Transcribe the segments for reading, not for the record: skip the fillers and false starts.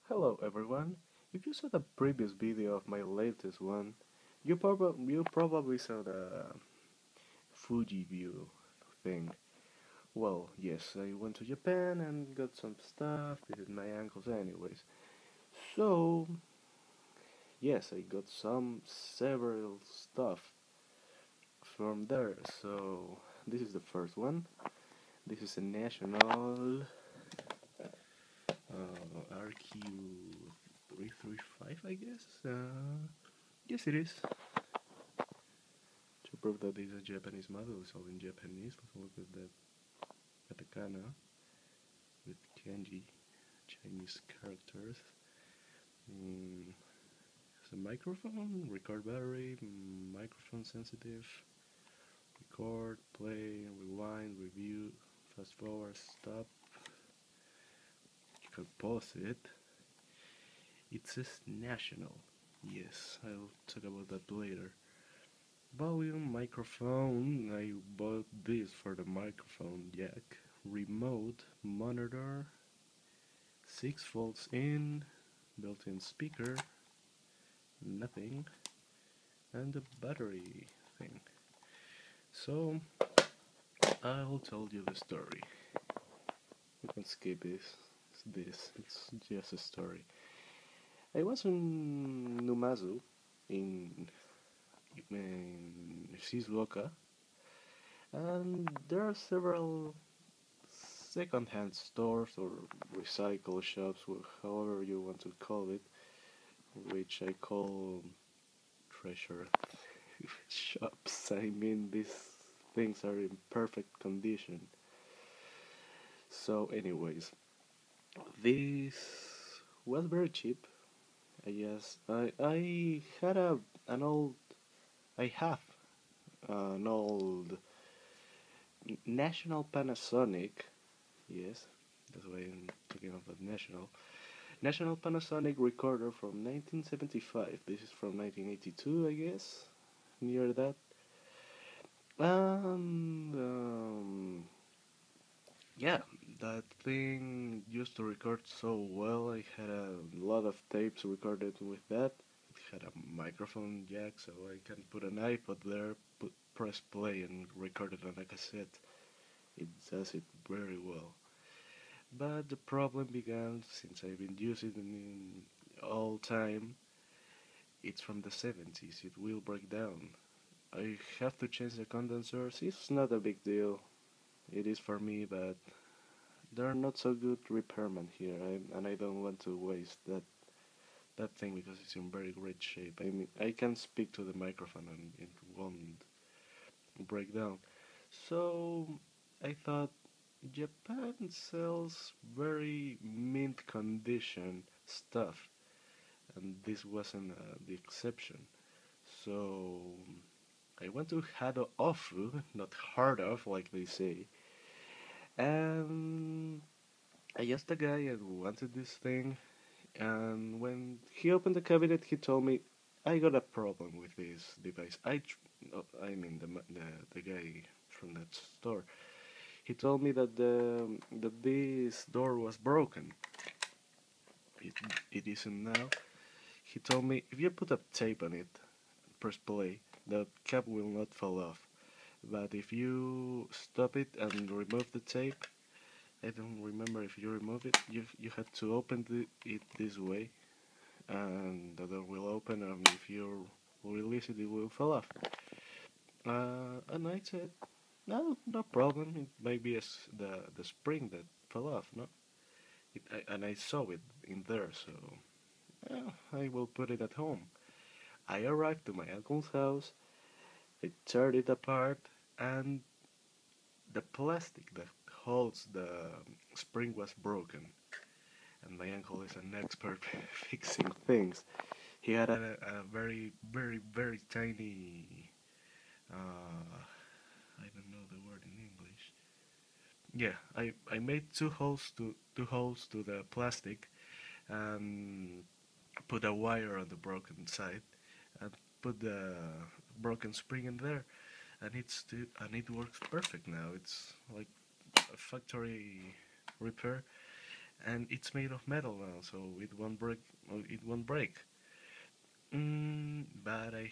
Hello everyone. If you saw the previous video of my latest one, you probably saw the Fuji view thing. Well, yes, I went to Japan and got some stuff, visited my uncles anyways. So, yes, I got some several stuff from there. So, this is the first one. This is a national RQ335, I guess. Yes, it is. To prove that this is a Japanese model, it's all in Japanese. Let's look at that katakana with kanji, Chinese characters. It's a microphone, record battery, microphone sensitive, record, play, rewind, review, fast forward, stop. You can pause it. It says national. Yes, I'll talk about that later. Volume, microphone. I bought this for the microphone jack. Remote, monitor, 6 volts in, built-in speaker, nothing, and the battery thing. So I'll tell you the story. We can skip this. It's just a story. I was in Numazu in Shizuoka, and there are several second-hand stores or recycle shops, however you want to call it, which I call treasure shops. I mean, these things are in perfect condition. So, anyways, this was very cheap. I had an old I have an old national Panasonic. Yes, that's why I'm talking about national Panasonic recorder from 1975. This is from 1982, I guess, near that. And yeah, that thing used to record so well. I had a lot of tapes recorded with that. It had a microphone jack, so I can put an iPod there, press play, and record it on a cassette. It does it very well. But the problem began since I've been using it in all time. It's from the 70s. It will break down. I have to change the condensers. It's not a big deal. It is for me, but there are not so good repairmen here, and I don't want to waste that thing because it's in very great shape. I mean, I can speak to the microphone and it won't break down. So I thought Japan sells very mint condition stuff, and this wasn't the exception. So I went to Hado Ofu, not hard off like they say, and I asked the guy and wanted this thing. And when he opened the cabinet, he told me, "I got a problem with this device." No, I mean the guy from that store. He told me that this door was broken. It, it isn't now. He told me if you put a tape on it, press play, the cap will not fall off. But if you stop it and remove the tape, I don't remember if you remove it. You have to open it this way, and the door will open. And if you release it, it will fall off. And I said, no, no problem. It may be the spring that fell off. No, and I saw it in there, so I will put it at home. I arrived to my uncle's house. I tore it apart, and the plastic that holds the spring was broken. And my uncle is an expert fixing things. He had a very, very, very tiny. I don't know the word in English. Yeah, I made two holes to the plastic and put a wire on the broken side and put the broken spring in there, and it works perfect now. It's like a factory repair, and it's made of metal now, so it won't break. It won't break. But I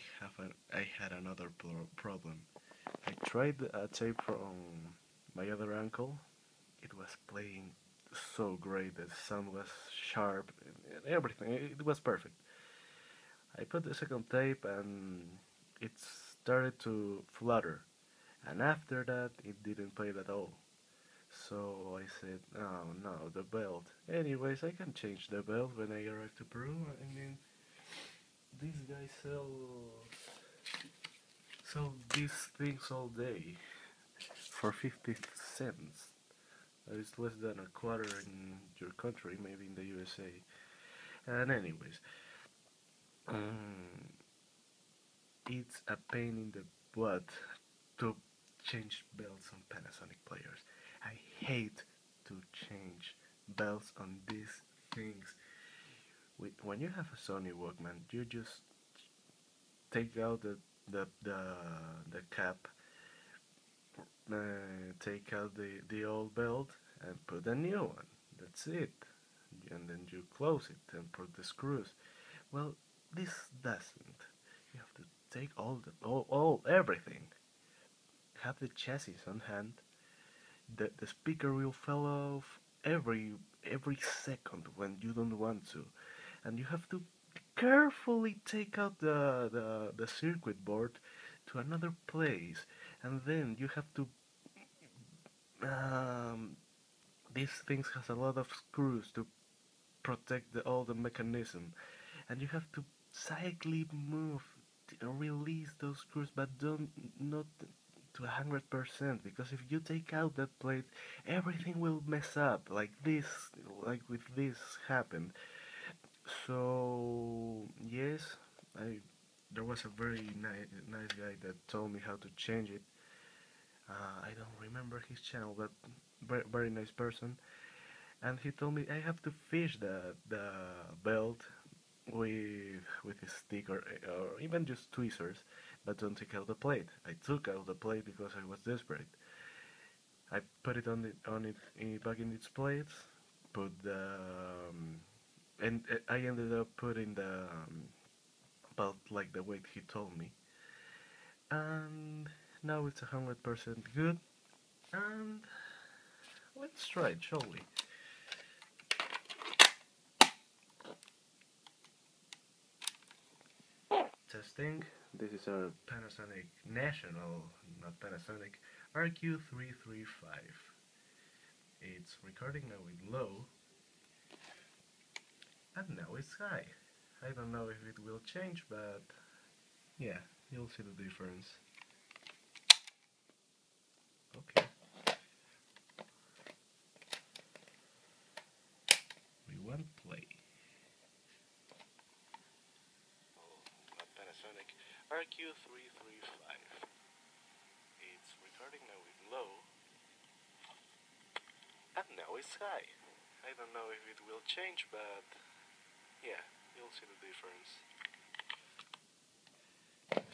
had another problem. I tried a tape from my other uncle. It was playing so great. The sound was sharp, and everything. It was perfect. I put the second tape, and it started to flutter. And after that, it didn't play at all. So I said, oh no, the belt. Anyways, I can change the belt when I arrive to Peru. I mean, these guys sell these things all day for 50 cents. That is less than a quarter in your country, maybe in the USA. And anyways, um, it's a pain in the butt to change belts on Panasonic players. I hate to change belts on these things. When you have a Sony Walkman, you just take out the the, the cap, take out the old belt, and put a new one. That's it. And then you close it and put the screws. Well, this doesn't. You have to take all everything. Have the chassis on hand. The speaker will fall off every second when you don't want to, and you have to carefully take out the circuit board to another place, and then you have to um, these things has a lot of screws to protect all the mechanism, and you have to cyclically move release those screws, but don't not to 100%, because if you take out that plate, everything will mess up like with this happened. So yes, I there was a very nice guy that told me how to change it. I don't remember his channel, but very nice person. And he told me I have to fish the belt with a stick or even just tweezers, but don't take out the plate. I took out the plate because I was desperate. I put it back in its place, put and I ended up putting the belt like the weight he told me, and now it's 100% good. And let's try it, shall we? Testing. This is our Panasonic National, not Panasonic, RQ335. It's recording now with low, and now it's high. I don't know if it will change, but yeah, you'll see the difference. Okay, we want play. Oh, not Panasonic, RQ335. It's recording now with low, and now it's high. I don't know if it will change, but yeah, you'll see the difference.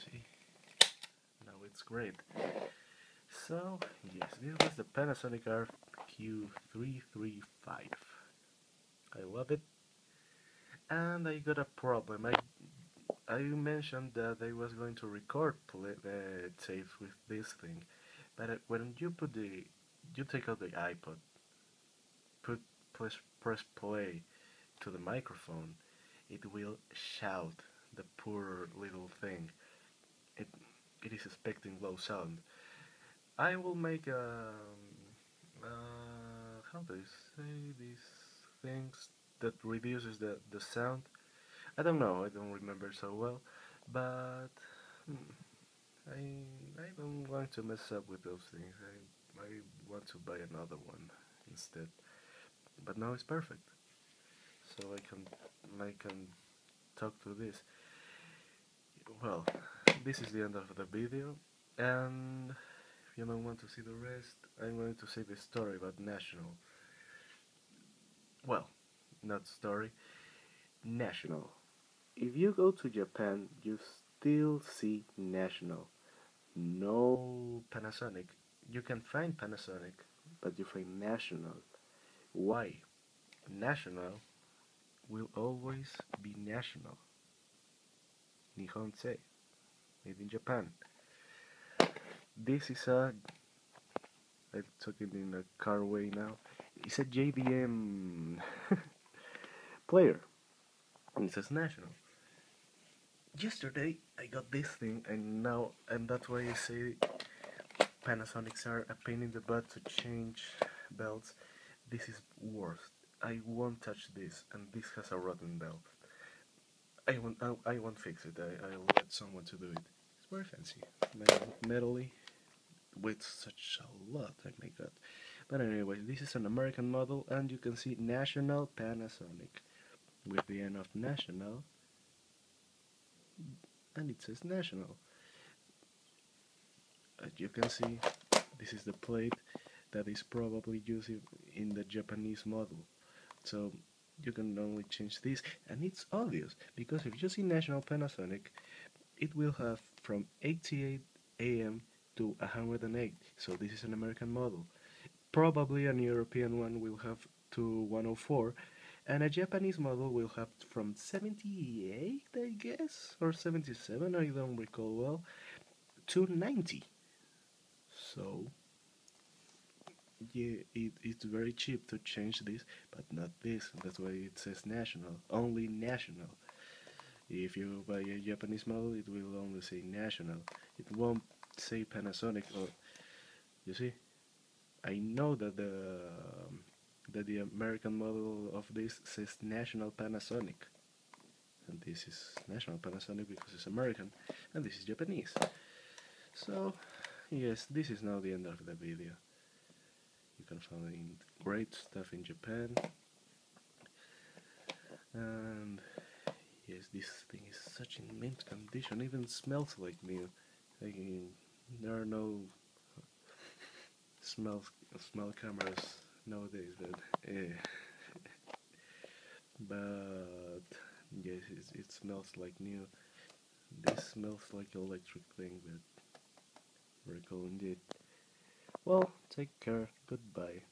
See, now it's great. So, yes, this was the Panasonic RQ335. I love it. And I got a problem. I mentioned that I was going to record tapes with this thing, but when you take out the iPod, put press play to the microphone, it will shout the poor little thing. It it is expecting low sound. I will make a how do you say these things that reduces the sound. I don't know. I don't remember so well, but hmm, I don't want to mess up with those things. I want to buy another one instead. But now it's perfect, so I can talk to this. Well, this is the end of the video, and if you don't want to see the rest, I'm going to say the story about National. Well, not story, National. If you go to Japan, you still see National. No Panasonic. You can find Panasonic, but you find National. Why? National will always be national. Nihonsei, made in Japan. This is a, I'm talking in a car way now, it's a JDM player, and it says national. Yesterday I got this thing, and that's why I say Panasonics are a pain in the butt to change belts. This is worst. I won't touch this, and this has a rotten belt. I won't fix it. I'll let someone to do it. It's very fancy, metally, with such a lot. Oh my god! But anyway, this is an American model, and you can see National Panasonic with the end of national, and it says national. As you can see, this is the plate that is probably used in the Japanese model. So you can only change this, and it's obvious because if you see National Panasonic, it will have from 88 AM to 108. So this is an American model. Probably an European one will have to 104, and a Japanese model will have from 78, I guess, or 77, I don't recall well, to 90. So yeah, it's very cheap to change this, but not this. That's why it says national, only national. If you buy a Japanese model, it will only say national. It won't say Panasonic. Or you see, I know that the American model of this says National Panasonic, and this is National Panasonic because it's American, and this is Japanese. So yes, this is now the end of the video. You can find great stuff in Japan, and yes, this thing is such in mint condition, even smells like new. Like, there are no smell smell cameras nowadays, but yes, it smells like new. This smells like electric thing, but very cool indeed. Well, take care. Goodbye.